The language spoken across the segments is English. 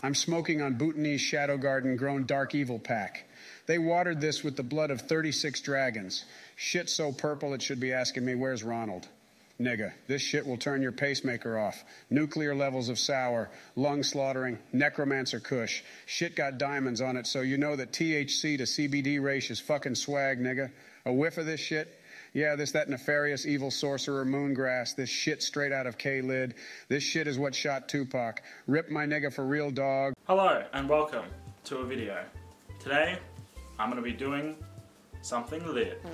I'm smoking on Bhutanese Shadow Garden grown Dark Evil pack. They watered this with the blood of 36 dragons. Shit so purple it should be asking me, where's Ronald? Nigga, this shit will turn your pacemaker off. Nuclear levels of sour, lung slaughtering, necromancer kush. Shit got diamonds on it, so you know that THC to CBD ratio is fucking swag, nigga. A whiff of this shit? Yeah, that nefarious evil sorcerer moongrass. This shit straight out of K-Lid. This shit is what shot Tupac. Rip my nigga for real, dog. Hello and welcome to a video. Today, I'm gonna be doing something lit.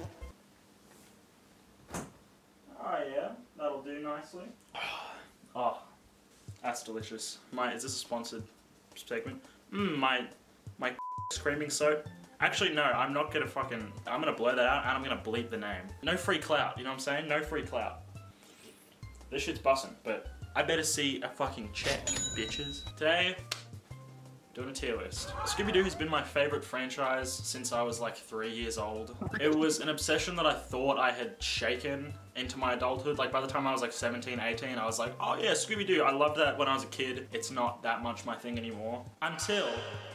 Oh yeah, that'll do nicely. Oh, that's delicious. Is this a sponsored segment? My screaming soap. Actually, no, I'm not gonna I'm gonna blur that out and I'm gonna bleep the name. No free clout, you know what I'm saying? No free clout. This shit's bussin', but I better see a fucking check, bitches. Today, doing a tier list. Scooby-Doo has been my favorite franchise since I was like 3 years old. It was an obsession that I thought I had shaken into my adulthood. Like by the time I was like 17, 18, I was like, oh yeah, Scooby-Doo. I loved that when I was a kid. It's not that much my thing anymore. Until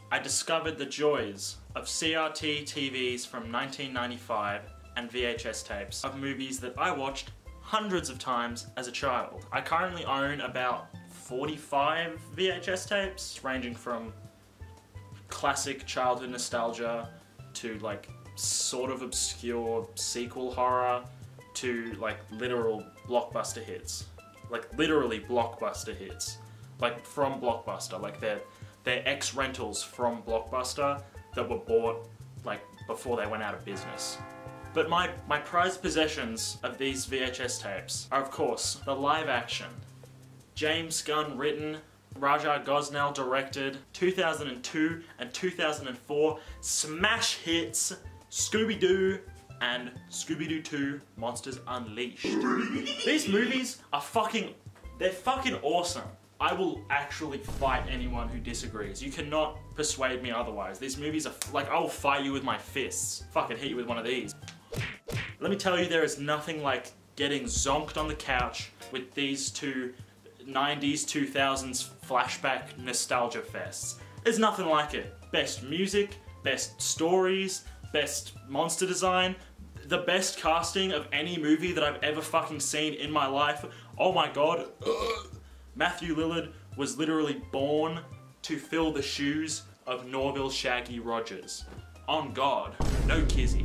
I discovered the joys of CRT TVs from 1995 and VHS tapes of movies that I watched hundreds of times as a child. I currently own about 45 VHS tapes, ranging from classic childhood nostalgia to like sort of obscure sequel horror to like literal blockbuster hits. Like literally blockbuster hits. Like from Blockbuster, like they're ex-rentals from Blockbuster that were bought like before they went out of business. But my prized possessions of these VHS tapes are of course the live action, James Gunn written, Raja Gosnell directed, 2002 and 2004 smash hits Scooby-Doo and Scooby-Doo 2 Monsters Unleashed. These movies are they're fucking awesome. I will actually fight anyone who disagrees. You cannot persuade me otherwise. These movies are like, I will fight you with my fists. Fucking hit you with one of these. Let me tell you, there is nothing like getting zonked on the couch with these two 90s, 2000s flashback nostalgia fests. There's nothing like it. Best music, best stories, best monster design, the best casting of any movie that I've ever fucking seen in my life. Oh my god. Matthew Lillard was literally born to fill the shoes of Norville Shaggy Rogers. On God, no kizzy.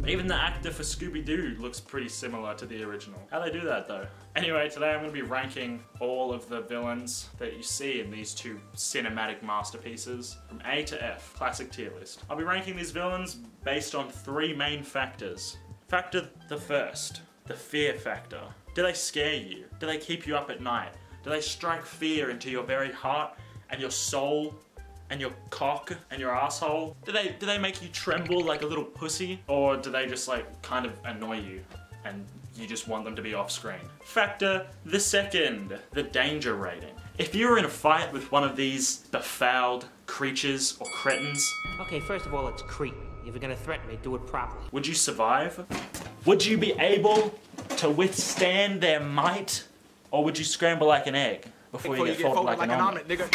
Even the actor for Scooby-Doo looks pretty similar to the original. How'd they do that though? Anyway, today I'm going to be ranking all of the villains that you see in these two cinematic masterpieces from A to F, classic tier list. I'll be ranking these villains based on three main factors. Factor the first, the fear factor. Do they scare you? Do they keep you up at night? Do they strike fear into your very heart and your soul and your cock and your asshole? Do they make you tremble like a little pussy? Or do they just like kind of annoy you and you just want them to be off screen? Factor the second, the danger rating. If you were in a fight with one of these befouled creatures or cretins... Okay, first of all, it's creepy. If you're gonna threaten me, do it properly. Would you survive? Would you be able to withstand their might? Or would you scramble like an egg before you get folded like an omelet? Nigga.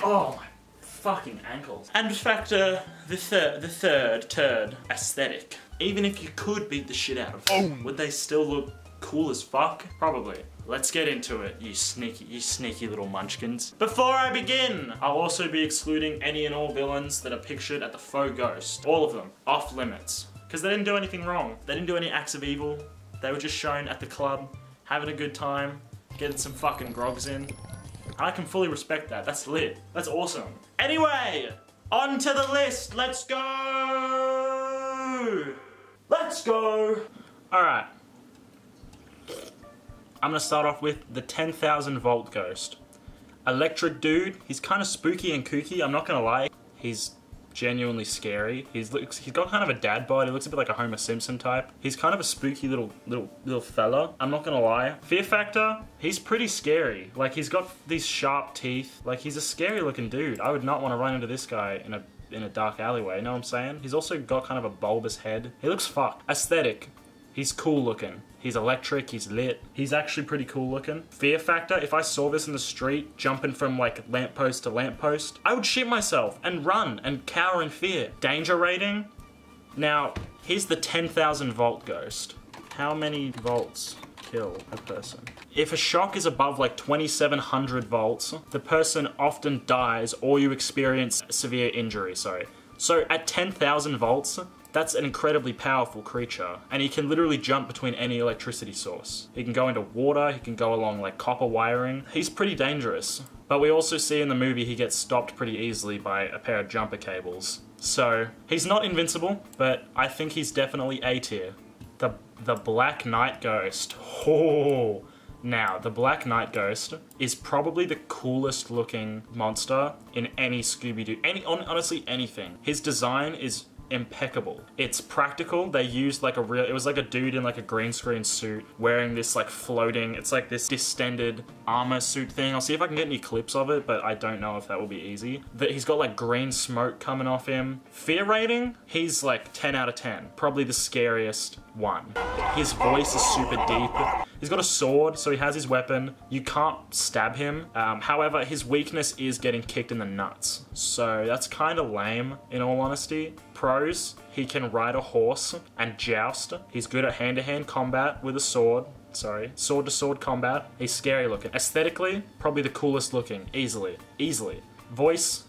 Oh my fucking ankles. And factor the third turd, aesthetic. Even if you could beat the shit out of them, would they still look cool as fuck? Probably. Let's get into it, you sneaky little munchkins. Before I begin, I'll also be excluding any and all villains that are pictured at the faux ghost. All of them, off limits. Because they didn't do anything wrong. They didn't do any acts of evil. They were just shown at the club, having a good time, getting some fucking grogs in. I can fully respect that. That's lit. That's awesome. Anyway, on to the list. Let's go. Let's go. All right. I'm gonna start off with the 10,000 volt ghost. Electric dude. He's kind of spooky and kooky. I'm not gonna lie. He's genuinely scary. He's got kind of a dad bod. He looks a bit like a Homer Simpson type. He's kind of a spooky little fella. I'm not gonna lie. Fear factor, he's pretty scary. Like, he's got these sharp teeth. Like, he's a scary looking dude. I would not want to run into this guy in a dark alleyway, you know what I'm saying? He's also got kind of a bulbous head. He looks fucked. Aesthetic, he's cool looking. He's electric, he's lit. He's actually pretty cool looking. Fear factor, if I saw this in the street, jumping from like lamppost to lamppost, I would shit myself and run and cower in fear. Danger rating? Now, here's the 10,000 volt ghost. How many volts kill a person? If a shock is above like 2700 volts, the person often dies or you experience severe injury, sorry. So at 10,000 volts, that's an incredibly powerful creature, and he can literally jump between any electricity source. He can go into water, he can go along like copper wiring. He's pretty dangerous. But we also see in the movie he gets stopped pretty easily by a pair of jumper cables. So, he's not invincible, but I think he's definitely A tier. The Black Knight Ghost. Oh. Now, the Black Knight Ghost is probably the coolest looking monster in any Scooby-Doo, honestly anything. His design is impeccable. It's practical. They used like it was like a dude in like a green screen suit wearing this like floating, it's like this distended armor suit thing. I'll see if I can get any clips of it, but I don't know if that will be easy. He's got like green smoke coming off him. Fear rating? He's like 10 out of 10. Probably the scariest one. His voice is super deep. He's got a sword, so he has his weapon. You can't stab him. However, his weakness is getting kicked in the nuts. So that's kind of lame, in all honesty. Pros, he can ride a horse and joust. He's good at hand-to-hand combat with a sword. Sorry, sword-to-sword combat. He's scary looking. Aesthetically, probably the coolest looking. Easily. Voice,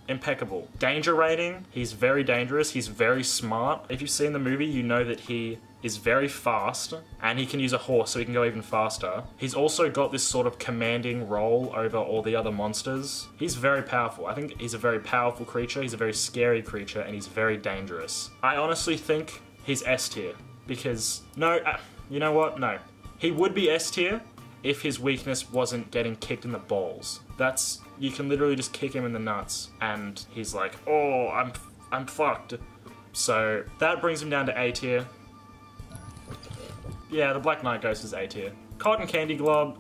impeccable. Danger rating, he's very dangerous. He's very smart. If you've seen the movie, you know that he is very fast, and he can use a horse so he can go even faster. He's also got this sort of commanding role over all the other monsters. He's very powerful. I think he's a very powerful creature, he's a very scary creature, and he's very dangerous. I honestly think he's S tier, because, no, you know what? No. He would be S tier if his weakness wasn't getting kicked in the balls. You can literally just kick him in the nuts, and he's like, oh, I'm fucked. So, that brings him down to A tier. Yeah, the Black Knight Ghost is A tier. Cotton Candy Glob,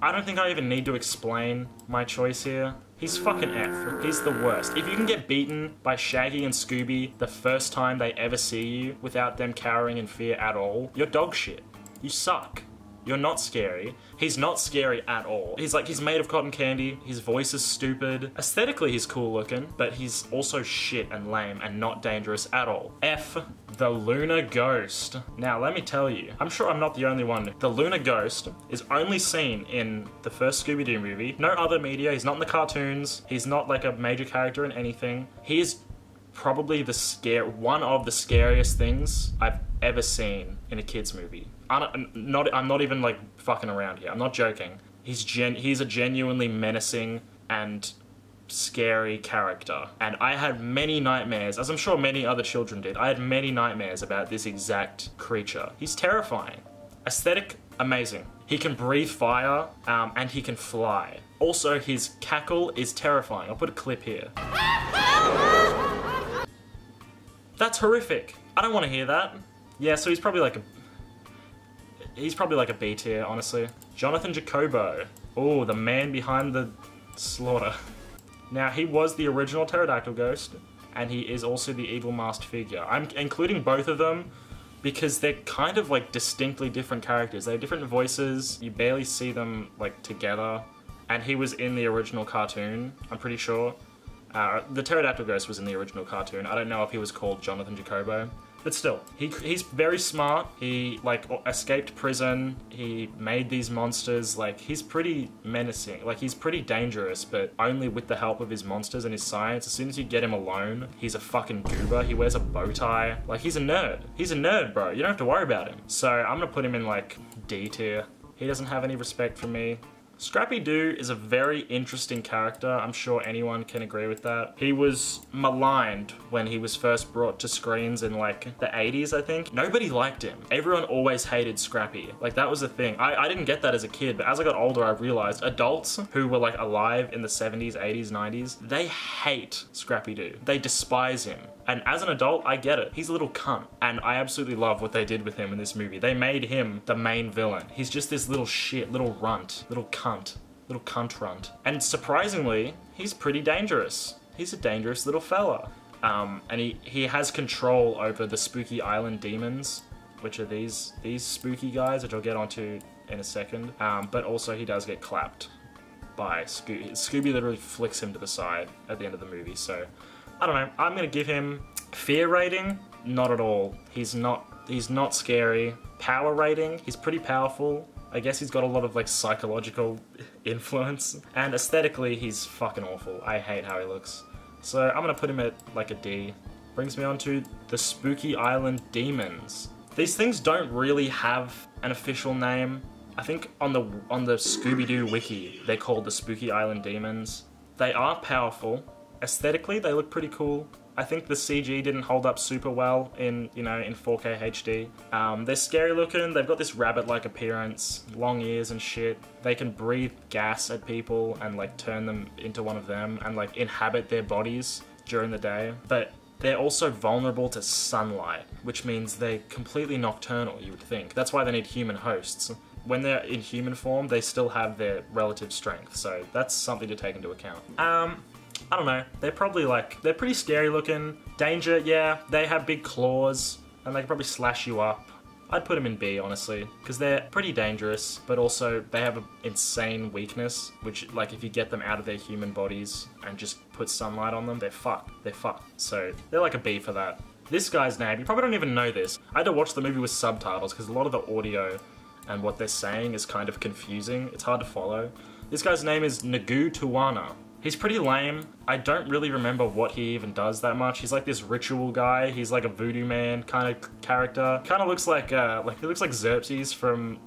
I don't think I even need to explain my choice here. He's fucking F. He's the worst. If you can get beaten by Shaggy and Scooby the first time they ever see you without them cowering in fear at all, you're dog shit. You suck. You're not scary. He's not scary at all. He's made of cotton candy. His voice is stupid. Aesthetically, he's cool looking, but he's also shit and lame and not dangerous at all. F, the Lunar Ghost. Now, let me tell you, I'm sure I'm not the only one. The Lunar Ghost is only seen in the first Scooby-Doo movie. No other media. He's not in the cartoons. He's not like a major character in anything. He is probably one of the scariest things I've ever seen in a kid's movie. I'm not even like fucking around here. I'm not joking. He's a genuinely menacing and scary character. And I had many nightmares, as I'm sure many other children did. I had many nightmares about this exact creature. He's terrifying. Aesthetic, amazing. He can breathe fire, and he can fly. Also, his cackle is terrifying. I'll put a clip here. That's horrific. I don't want to hear that. Yeah, so he's probably like a B tier, honestly. Jonathan Jacobo. Oh, the man behind the slaughter. Now, he was the original pterodactyl ghost, and he is also the evil masked figure. I'm including both of them because they're kind of like distinctly different characters. They have different voices. You barely see them like together. And he was in the original cartoon, I'm pretty sure. The pterodactyl ghost was in the original cartoon. I don't know if he was called Jonathan Jacobo. But still, he's very smart. He, like, escaped prison. He made these monsters. Like, he's pretty menacing. Like, he's pretty dangerous, but only with the help of his monsters and his science. As soon as you get him alone, he's a fucking goober. He wears a bow tie. Like, he's a nerd. He's a nerd, bro. You don't have to worry about him. So, I'm gonna put him in, like, D tier. He doesn't have any respect for me. Scrappy-Doo is a very interesting character. I'm sure anyone can agree with that. He was maligned when he was first brought to screens in like the 80s, I think. Nobody liked him. Everyone always hated Scrappy. Like that was the thing. I didn't get that as a kid, but as I got older, I realized adults who were like alive in the 70s, 80s, 90s, they hate Scrappy-Doo. They despise him. And as an adult, I get it. He's a little cunt. And I absolutely love what they did with him in this movie. They made him the main villain. He's just this little shit, little runt, little cunt runt. And surprisingly, he's pretty dangerous. He's a dangerous little fella. And he has control over the Spooky Island demons. which are these spooky guys, which I'll get onto in a second. But also he does get clapped by Scooby. Scooby literally flicks him to the side at the end of the movie. So I don't know. I'm gonna give him fear rating. Not at all. He's not scary. Power rating. He's pretty powerful. I guess he's got a lot of like psychological influence. And aesthetically, he's fucking awful. I hate how he looks. So I'm gonna put him at like a D. Brings me on to the Spooky Island Demons. These things don't really have an official name. I think on the Scooby-Doo wiki, they're called the Spooky Island Demons. They are powerful. Aesthetically, they look pretty cool. I think the CG didn't hold up super well in 4K HD. They're scary looking, they've got this rabbit-like appearance, long ears and shit. They can breathe gas at people and like turn them into one of them and like inhabit their bodies during the day. But they're also vulnerable to sunlight, which means they're completely nocturnal, you would think. That's why they need human hosts. When they're in human form, they still have their relative strength, so that's something to take into account. I don't know, they're pretty scary looking. Danger, yeah, they have big claws, and they can probably slash you up. I'd put them in B, honestly, because they're pretty dangerous, but also they have an insane weakness, which, like, if you get them out of their human bodies and just put sunlight on them, they're fucked. They're fucked. So, they're like a B for that. This guy's name, you probably don't even know this. I had to watch the movie with subtitles, because a lot of the audio and what they're saying is kind of confusing. It's hard to follow. This guy's name is Nagu Tuwana. He's pretty lame. I don't really remember what he even does that much. He's like this ritual guy. He's like a voodoo man kind of character. Kind of looks like he looks like Xerxes from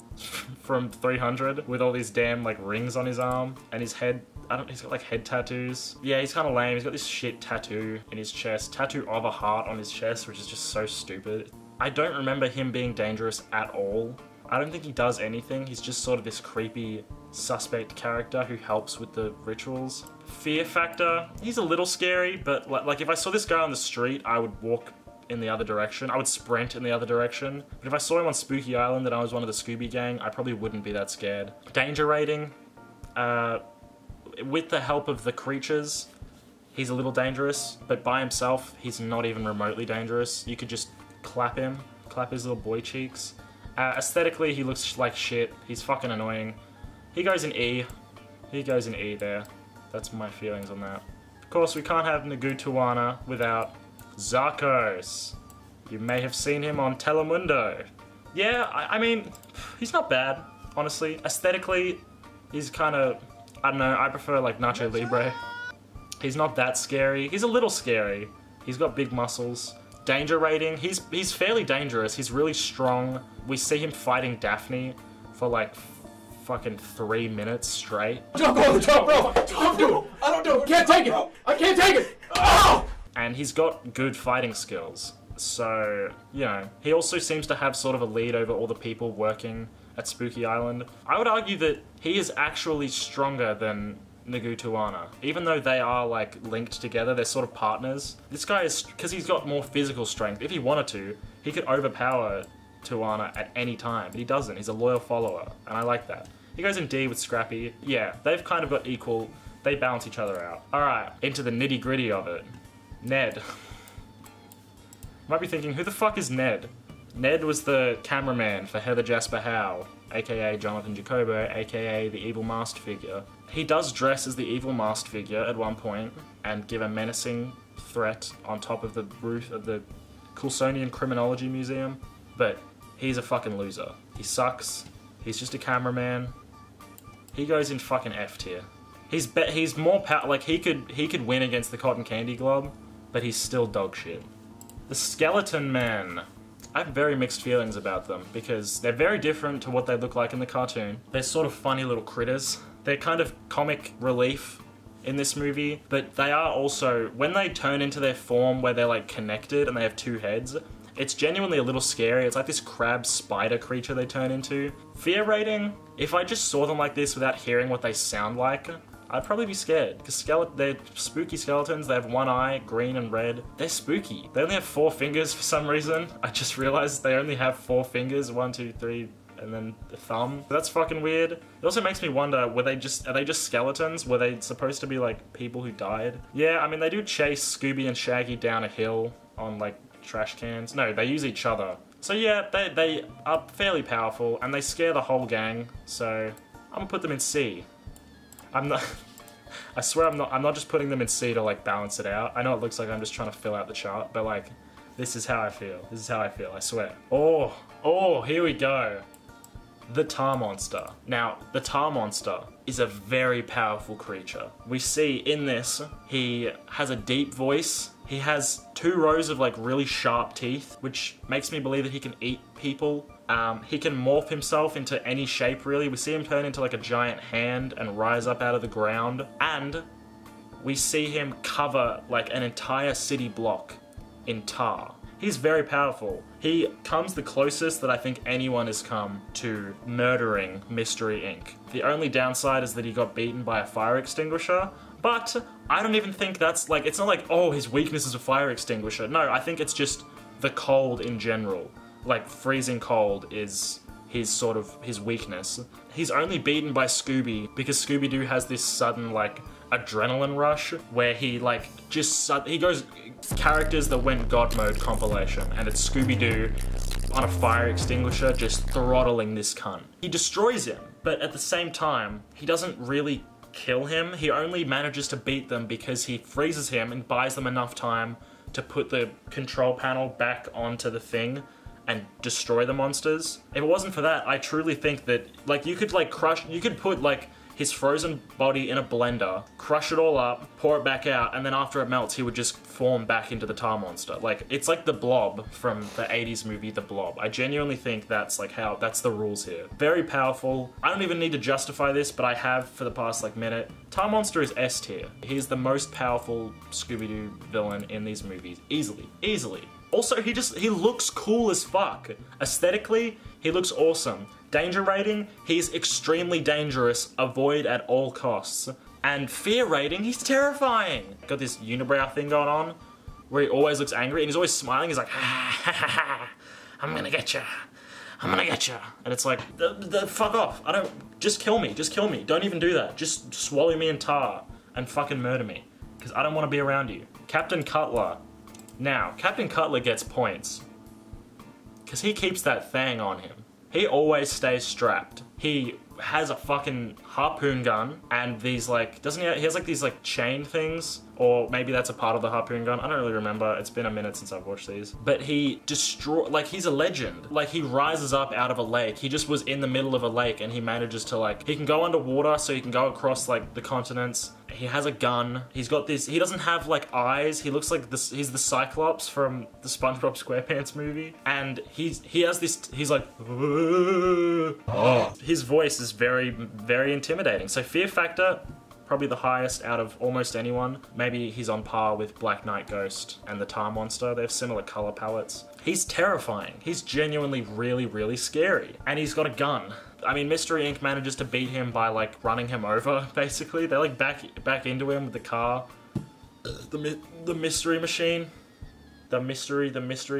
300 with all these damn like rings on his arm and his head. He's got like head tattoos. Yeah, he's kind of lame. He's got this shit tattoo in his chest. Tattoo of a heart on his chest, which is just so stupid. I don't remember him being dangerous at all. I don't think he does anything. He's just sort of this creepy suspect character who helps with the rituals. Fear factor, he's a little scary, but like if I saw this guy on the street, I would walk in the other direction. I would sprint in the other direction. But if I saw him on Spooky Island and I was one of the Scooby gang, I probably wouldn't be that scared. Danger rating, with the help of the creatures, he's a little dangerous, but by himself, he's not even remotely dangerous. You could just clap him, clap his little boy cheeks. Aesthetically, he looks like shit. He's fucking annoying. He goes in E. He goes in E there. That's my feelings on that. Of course, we can't have Nagu Tuwana without Zarkos. You may have seen him on Telemundo. Yeah, I mean, he's not bad, honestly. Aesthetically, he's kind of, I don't know, I prefer like Nacho Libre. He's not that scary. He's a little scary. He's got big muscles. Danger rating, he's fairly dangerous. He's really strong. We see him fighting Daphne for like fucking 3 minutes straight. Don't go on the top, bro! Don't do it! I don't do it! Can't take it! I can't take it! Oh! And he's got good fighting skills. So, you know, he also seems to have sort of a lead over all the people working at Spooky Island. I would argue that he is actually stronger than Nagu Tuwana. Even though they are like linked together, they're sort of partners. This guy is, because he's got more physical strength, if he wanted to, he could overpower Tuwana at any time, but he doesn't. He's a loyal follower, and I like that. He goes in D with Scrappy. Yeah, they've kind of got equal, they balance each other out. Alright, into the nitty gritty of it. Ned. Might be thinking, who the fuck is Ned? Ned was the cameraman for Heather Jasper Howe, aka Jonathan Jacobo, aka the evil masked figure. He does dress as the evil masked figure at one point and give a menacing threat on top of the roof of the Coulsonian Criminology Museum, but he's a fucking loser. He sucks. He's just a cameraman. He goes in fucking F tier. He's more like he could win against the Cotton Candy Glob, but he's still dog shit. The Skeleton Men. I have very mixed feelings about them because they're very different to what they look like in the cartoon. They're sort of funny little critters. They're kind of comic relief in this movie, but they are also, when they turn into their form where they're like connected and they have two heads, it's genuinely a little scary. It's like this crab spider creature they turn into. Fear rating, if I just saw them like this without hearing what they sound like, I'd probably be scared, because they're spooky skeletons. They have one eye, green and red. They're spooky. They only have 4 fingers for some reason. I just realized they only have 4 fingers, 1, 2, 3, and then the thumb. That's fucking weird. It also makes me wonder, are they just skeletons? Were they supposed to be like people who died? Yeah, I mean, they do chase Scooby and Shaggy down a hill on like trash cans. No, they use each other. So yeah, they are fairly powerful, and they scare the whole gang, so I'm gonna put them in C. I'm not... I swear I'm not just putting them in C to like balance it out. I know it looks like I'm just trying to fill out the chart, but like, this is how I feel. This is how I feel, I swear. Oh, here we go. The Tar Monster. Now, the Tar Monster is a very powerful creature. We see in this, he has a deep voice. He has 2 rows of like really sharp teeth, which makes me believe that he can eat people. He can morph himself into any shape really. We see him turn into like a giant hand and rise up out of the ground. And we see him cover like an entire city block in tar. He's very powerful. He comes the closest that I think anyone has come to murdering Mystery Inc. The only downside is that he got beaten by a fire extinguisher, but I don't even think that's like, it's not like, oh, his weakness is a fire extinguisher. No, I think it's just the cold in general. Like, freezing cold is his weakness. He's only beaten by Scooby because Scooby-Doo has this sudden, like, adrenaline rush where he, like, he goes characters that went God mode compilation, and it's Scooby-Doo on a fire extinguisher just throttling this cunt. He destroys him, but at the same time, he doesn't really kill him. He only manages to beat them because he freezes him and buys them enough time to put the control panel back onto the thing and destroy the monsters. If it wasn't for that, I truly think that, like, you could put, like, his frozen body in a blender, crush it all up, pour it back out, and then after it melts, he would just form back into the Tar Monster. Like, it's like the Blob from the 80s movie The Blob. I genuinely think that's the rules here. Very powerful. I don't even need to justify this, but I have for the past, like, minute. Tar Monster is S tier. He's the most powerful Scooby-Doo villain in these movies. Easily. Easily. Also, he looks cool as fuck. Aesthetically, he looks awesome. Danger rating, he's extremely dangerous, avoid at all costs. And fear rating, he's terrifying. Got this unibrow thing going on, where he always looks angry, and he's always smiling, he's like, ha ha ha ha, I'm gonna get ya. I'm gonna get ya. And it's like, fuck off. Just kill me, don't even do that. Just swallow me in tar and fucking murder me. Because I don't want to be around you. Captain Cutler. Now, Captain Cutler gets points because he keeps that thing on him. He always stays strapped. He has a fucking harpoon gun and these like, he has like these like chain things, or maybe that's a part of the harpoon gun. I don't really remember. It's been a minute since I've watched these. But he like, he's a legend. Like, he rises up out of a lake. He just was in the middle of a lake and he manages to like, he can go underwater so he can go across like the continents. He has a gun. He's got this, he doesn't have like eyes. He looks like this, he's the Cyclops from the SpongeBob SquarePants movie. And he has this, he's like, oh. His voice is very, very intimidating. So fear factor, probably the highest out of almost anyone. Maybe he's on par with Black Knight Ghost and the Tar Monster. They have similar color palettes. He's terrifying. He's genuinely really, really scary. And he's got a gun. I mean, Mystery Inc. manages to beat him by, like, running him over, basically. They, like, back into him with the car. The Mystery Machine. The Mystery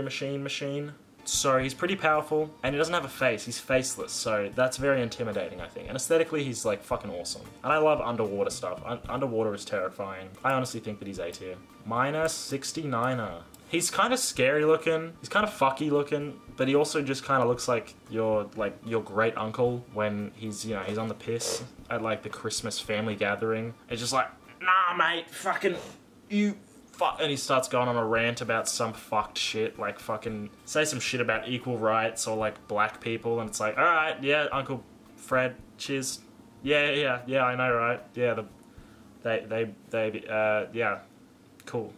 Machine. So he's pretty powerful, and he doesn't have a face. He's faceless, so that's very intimidating, I think. And aesthetically, he's, like, fucking awesome. And I love underwater stuff. Underwater is terrifying. I honestly think that he's A tier. Minus 69er. He's kind of scary looking. He's kind of fucky looking, but he also just kind of looks like your great uncle when he's, you know, he's on the piss at, like, the Christmas family gathering. It's just like, nah, mate, fucking, you... fuck, and he starts going on a rant about some fucked shit, like fucking say some shit about equal rights or like black people, and it's like, all right, yeah, Uncle Fred, cheers, yeah, I know, right, yeah, yeah, cool,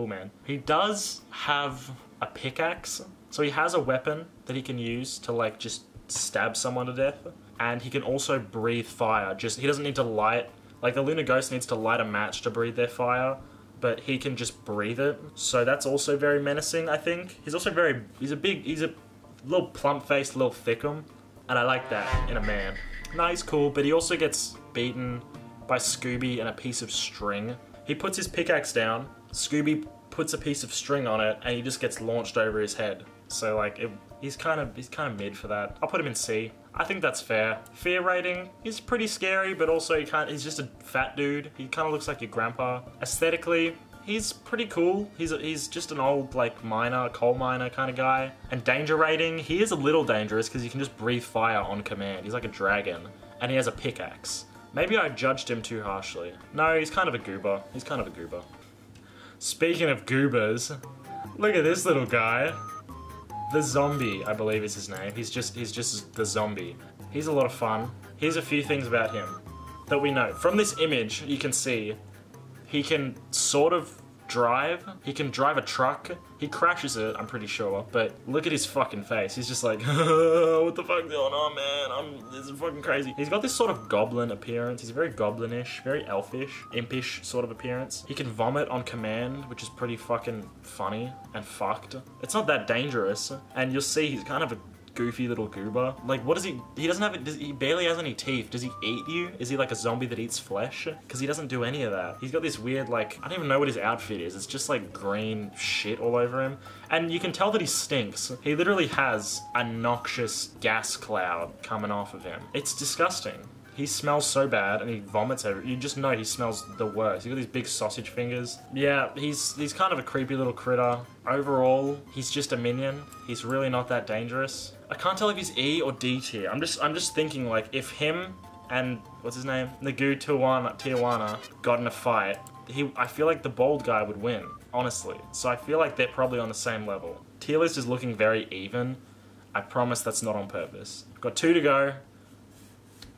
man. He does have a pickaxe, so he has a weapon that he can use to like just stab someone to death, and he can also breathe fire. Just he doesn't need to light, like the Lunar Ghost needs to light a match to breathe their fire, but he can just breathe it. So that's also very menacing, I think. He's also he's a little plump-faced, little thickum, and I like that in a man. Nah, he's cool, but he also gets beaten by Scooby and a piece of string. He puts his pickaxe down, Scooby puts a piece of string on it, and he just gets launched over his head. So like, he's kind of mid for that. I'll put him in C. I think that's fair. Fear rating, he's pretty scary, but also he's just a fat dude. He kind of looks like your grandpa. Aesthetically, he's pretty cool. He's just an old, like, miner, coal miner kind of guy. And danger rating, he is a little dangerous because he can just breathe fire on command. He's like a dragon. And he has a pickaxe. Maybe I judged him too harshly. No, he's kind of a goober. He's kind of a goober. Speaking of goobers, look at this little guy. The Zombie, I believe is his name. He's just the Zombie. He's a lot of fun. Here's a few things about him that we know. From this image, you can see he can sort of drive. He can drive a truck. He crashes it, I'm pretty sure. But look at his fucking face. He's just like, what the fuck's going on, man? This is fucking crazy. He's got this sort of goblin appearance. He's very goblinish, very elfish, impish sort of appearance. He can vomit on command, which is pretty fucking funny and fucked. It's not that dangerous. And you'll see he's kind of a goofy little goober. Like, what does he doesn't have, he barely has any teeth. Does he eat you? Is he like a zombie that eats flesh? Because he doesn't do any of that. He's got this weird, like, I don't even know what his outfit is. It's just like green shit all over him. And you can tell that he stinks. He literally has a noxious gas cloud coming off of him. It's disgusting. He smells so bad and he vomits everywhere. You just know he smells the worst. He's got these big sausage fingers. Yeah, he's kind of a creepy little critter. Overall, he's just a minion. He's really not that dangerous. I can't tell if he's E or D tier. I'm just thinking, like, if him and what's his name? Nagu Tijuana got in a fight, I feel like the bald guy would win, honestly. So I feel like they're probably on the same level. Tier list is looking very even. I promise that's not on purpose. Got 2 to go.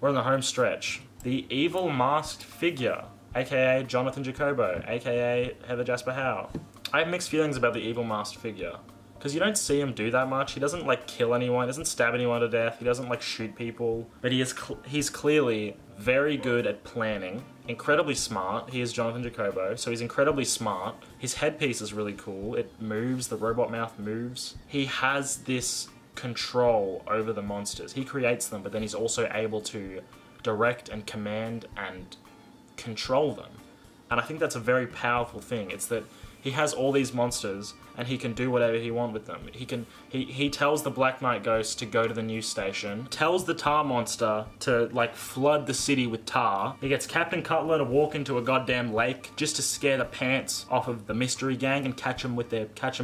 We're on the home stretch. The evil masked figure, aka Jonathan Jacobo, aka Heather Jasper Howe. I have mixed feelings about the evil masked figure. Because you don't see him do that much. He doesn't, like, kill anyone, he doesn't stab anyone to death, he doesn't, like, shoot people. But he's clearly very good at planning, incredibly smart. He is Jonathan Jacobo, so he's incredibly smart. His headpiece is really cool. It moves, the robot mouth moves. He has this control over the monsters. He creates them, but then he's also able to direct and command and control them. And I think that's a very powerful thing. It's that he has all these monsters and he can do whatever he wants with them. He tells the Black Knight Ghost to go to the news station, tells the tar monster to, like, flood the city with tar. He gets Captain Cutler to walk into a goddamn lake just to scare the pants off of the mystery gang and catch them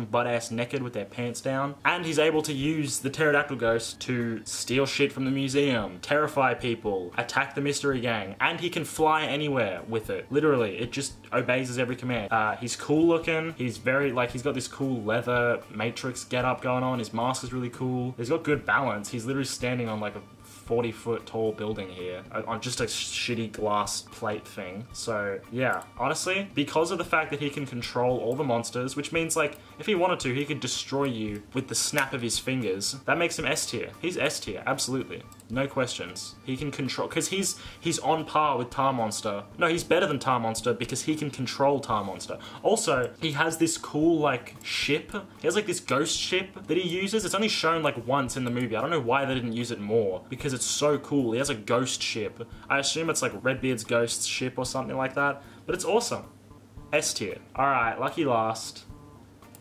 butt-ass naked with their pants down. And he's able to use the Pterodactyl Ghost to steal shit from the museum, terrify people, attack the mystery gang, and he can fly anywhere with it. Literally, it just obeys his every command. He's cool looking. He's very, like, he's got this cool leather matrix getup going on. His mask is really cool. He's got good balance. He's literally standing on, like, a 40-foot tall building here on just a shitty glass plate thing. So yeah, honestly, because of the fact that he can control all the monsters, which means, like, if he wanted to, he could destroy you with the snap of his fingers. That makes him S tier. He's S tier, absolutely. No questions. He can control, because he's on par with Tar Monster. No, he's better than Tar Monster because he can control Tar Monster. Also, he has this cool, like, ship. He has, like, this ghost ship that he uses. It's only shown, like, once in the movie. I don't know why they didn't use it more, because it's so cool. He has a ghost ship. I assume it's, like, Redbeard's ghost ship or something like that, but it's awesome. S tier. Alright, lucky last.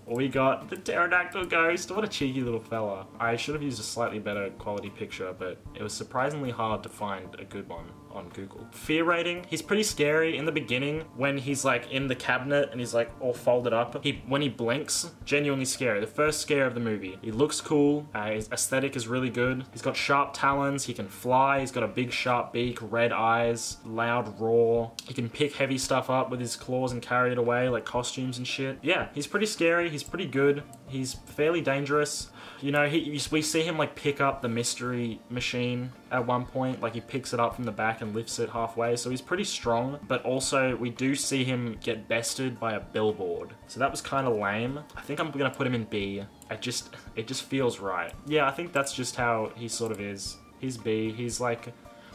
We got the Pterodactyl Ghost. What a cheeky little fella. I should have used a slightly better quality picture, but it was surprisingly hard to find a good one on Google. Fear rating, he's pretty scary in the beginning when he's, like, in the cabinet and he's, like, all folded up. When he blinks, genuinely scary. The first scare of the movie. He looks cool, his aesthetic is really good. He's got sharp talons, he can fly, he's got a big sharp beak, red eyes, loud roar. He can pick heavy stuff up with his claws and carry it away, like costumes and shit. Yeah, he's pretty scary, he's pretty good, he's fairly dangerous. You know, we see him, like, pick up the mystery machine at one point. Like, he picks it up from the back and lifts it halfway, so he's pretty strong. But also, we do see him get bested by a billboard. So that was kind of lame. I think I'm gonna put him in B. It just feels right. Yeah, I think that's just how he sort of is. He's B. He's, like...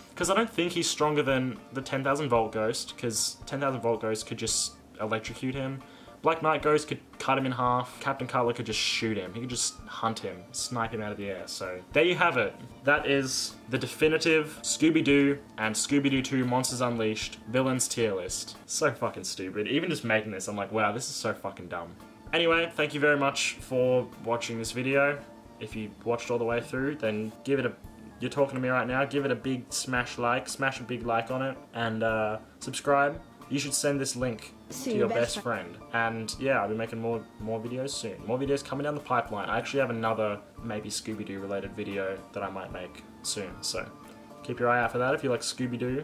Because I don't think he's stronger than the 10,000 Volt Ghost, because 10,000 Volt Ghost could just electrocute him. Black Knight Ghost could cut him in half. Captain Cutler could just shoot him. He could just hunt him, snipe him out of the air. So there you have it. That is the definitive Scooby-Doo and Scooby-Doo 2 Monsters Unleashed villains tier list. So fucking stupid. Even just making this, I'm like, wow, this is so fucking dumb. Anyway, thank you very much for watching this video. If you watched all the way through, then give it a... You're talking to me right now. Give it a big smash a big like on it, and subscribe. you should send this link to your best friend. And yeah, I'll be making more videos soon. More videos coming down the pipeline. I actually have another maybe Scooby-Doo related video that I might make soon. So keep your eye out for that if you like Scooby-Doo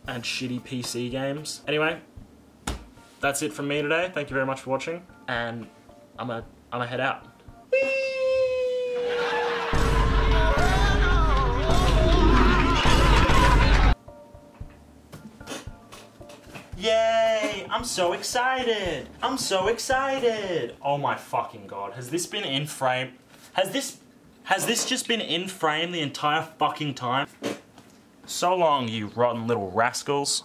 and shitty PC games. Anyway, that's it from me today. Thank you very much for watching, and I'm a head out. Yay! I'm so excited! I'm so excited! Oh my fucking god. Has this been in frame? Has this just been in frame the entire fucking time? So long, you rotten little rascals.